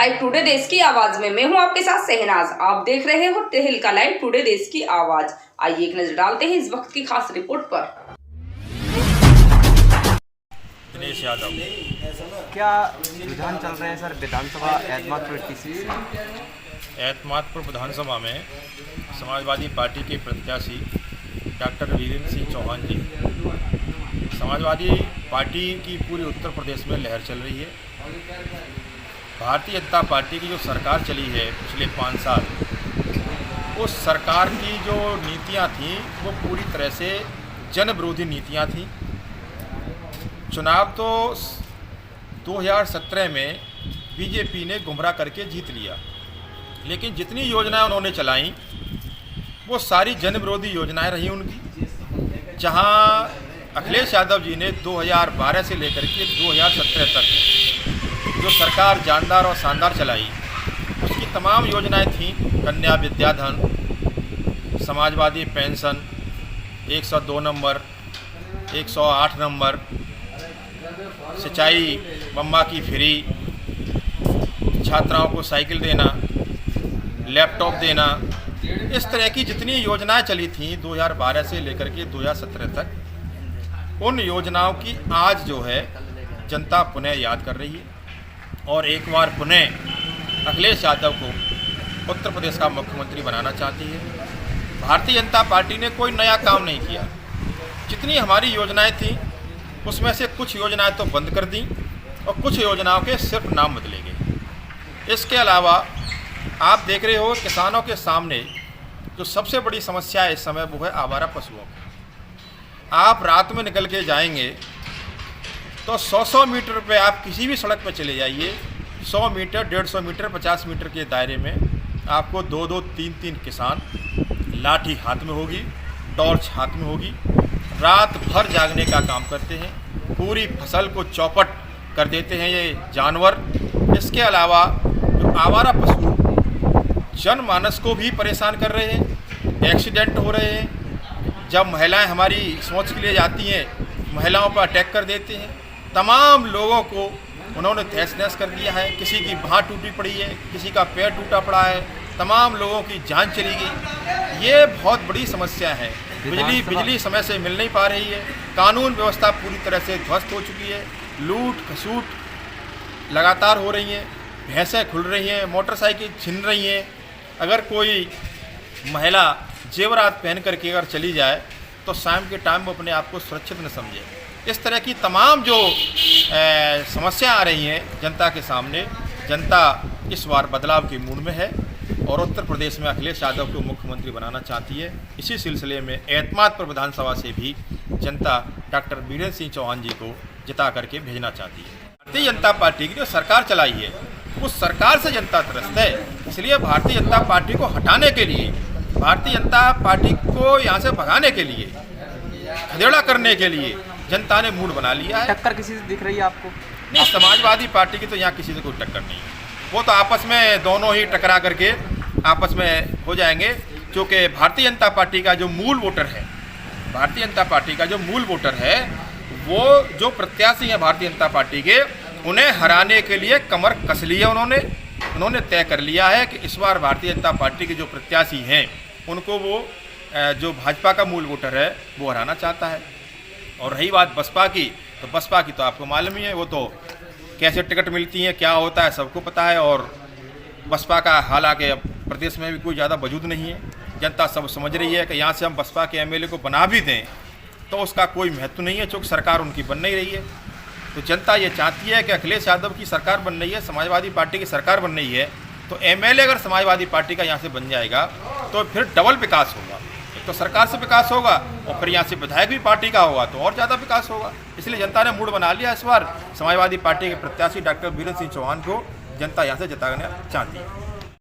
Live today देश की आवाज में मैं हूं आपके साथ शहनाज। आप देख रहे हो तहलका लाइव टुडे देश की आवाज। आइए एक नजर डालते हैं इस वक्त की खास रिपोर्ट पर। दिनेश यादव। क्या रुझान चल रहे हैं सर विधानसभा एतमादपुर की एतमादपुर विधानसभा में समाजवादी पार्टी के प्रत्याशी डॉक्टर वीरेंद्र सिंह चौहान जी, समाजवादी पार्टी की पूरे उत्तर प्रदेश में लहर चल रही है। भारतीय जनता पार्टी की जो सरकार चली है पिछले 5 साल, उस सरकार की जो नीतियां थीं वो पूरी तरह से जन विरोधी नीतियां थीं। चुनाव तो 2017 में बीजेपी ने गुमराह करके जीत लिया, लेकिन जितनी योजनाएं उन्होंने चलाई वो सारी जन विरोधी योजनाएं रही उनकी। जहां अखिलेश यादव जी ने 2012 से लेकर के 2017 तक जो सरकार जानदार और शानदार चलाई, उसकी तमाम योजनाएं थीं। कन्या विद्याधन, समाजवादी पेंशन, 102 नंबर, 108 नंबर, सिंचाई बम्बा की फ्री, छात्राओं को साइकिल देना, लैपटॉप देना, इस तरह की जितनी योजनाएं चली थीं 2012 से लेकर के 2017 तक, उन योजनाओं की आज जो है जनता पुनः याद कर रही है और एक बार पुनः अखिलेश यादव को उत्तर प्रदेश का मुख्यमंत्री बनाना चाहती है। भारतीय जनता पार्टी ने कोई नया काम नहीं किया। जितनी हमारी योजनाएं थीं उसमें से कुछ योजनाएं तो बंद कर दी और कुछ योजनाओं के सिर्फ नाम बदले गए। इसके अलावा आप देख रहे हो किसानों के सामने जो सबसे बड़ी समस्या है इस समय वो है आवारा पशुओं की। आप रात में निकल के जाएंगे तो 100 मीटर पे आप किसी भी सड़क पर चले जाइए, 100 मीटर, 150 मीटर, 50 मीटर के दायरे में आपको 2-2, 3-3 किसान, लाठी हाथ में होगी, टॉर्च हाथ में होगी, रात भर जागने का काम करते हैं। पूरी फसल को चौपट कर देते हैं ये जानवर। इसके अलावा जो आवारा पशु जनमानस को भी परेशान कर रहे हैं, एक्सीडेंट हो रहे हैं। जब महिलाएं हमारी शौच के लिए जाती हैं, महिलाओं पर अटैक कर देते हैं। तमाम लोगों को उन्होंने तहस नहस कर दिया है। किसी की बाँह टूटी पड़ी है, किसी का पैर टूटा पड़ा है, तमाम लोगों की जान चली गई। ये बहुत बड़ी समस्या है। बिजली समय से मिल नहीं पा रही है। कानून व्यवस्था पूरी तरह से ध्वस्त हो चुकी है। लूट खसूट लगातार हो रही हैं, भैंसें खुल रही हैं, मोटरसाइकिल छिन रही हैं। अगर कोई महिला जेवरात पहन करके अगर चली जाए तो शाम के टाइम वो अपने आप को सुरक्षित न समझे। इस तरह की तमाम जो समस्या आ रही हैं जनता के सामने, जनता इस बार बदलाव के मूड में है और उत्तर प्रदेश में अखिलेश यादव को मुख्यमंत्री बनाना चाहती है। इसी सिलसिले में एतमादपुर विधानसभा से भी जनता डॉक्टर वीरेंद्र सिंह चौहान जी को जिता करके भेजना चाहती है। भारतीय जनता पार्टी की जो सरकार चलाई है उस सरकार से जनता त्रस्त है। इसलिए भारतीय जनता पार्टी को हटाने के लिए, भारतीय जनता पार्टी को यहाँ से भगाने के लिए, खदेड़ा करने के लिए जनता ने मूड बना लिया है। टक्कर किसी से दिख रही है आपको? नहीं, समाजवादी पार्टी की तो यहाँ किसी से कोई टक्कर नहीं है। वो तो आपस में दोनों ही टकरा करके आपस में हो जाएंगे, क्योंकि भारतीय जनता पार्टी का जो मूल वोटर है, भारतीय जनता पार्टी का जो मूल वोटर है, वो जो प्रत्याशी हैं भारतीय जनता पार्टी के, उन्हें हराने के लिए कमर कस ली है। उन्होंने तय कर लिया है कि इस बार भारतीय जनता पार्टी के जो प्रत्याशी हैं उनको वो जो भाजपा का मूल वोटर है वो हराना चाहता है। और रही बात बसपा की, तो बसपा की तो आपको मालूम ही है, वो तो कैसे टिकट मिलती है, क्या होता है, सबको पता है। और बसपा का हालांकि अब प्रदेश में भी कोई ज़्यादा वजूद नहीं है। जनता सब समझ रही है कि यहाँ से हम बसपा के एमएलए को बना भी दें तो उसका कोई महत्व नहीं है, चूँकि सरकार उनकी बन नहीं रही है। तो जनता ये चाहती है कि अखिलेश यादव की सरकार बन रही है, समाजवादी पार्टी की सरकार बन रही है, तो एमएलए अगर समाजवादी पार्टी का यहाँ से बन जाएगा तो फिर डबल विकास होगा। एक तो सरकार से विकास होगा और फिर यहाँ से विधायक भी पार्टी का होगा तो और ज़्यादा विकास होगा। इसलिए जनता ने मूड बना लिया। इस बार समाजवादी पार्टी के प्रत्याशी डॉक्टर वीरेंद्र सिंह चौहान को जनता यहाँ से जिताना चाहती है।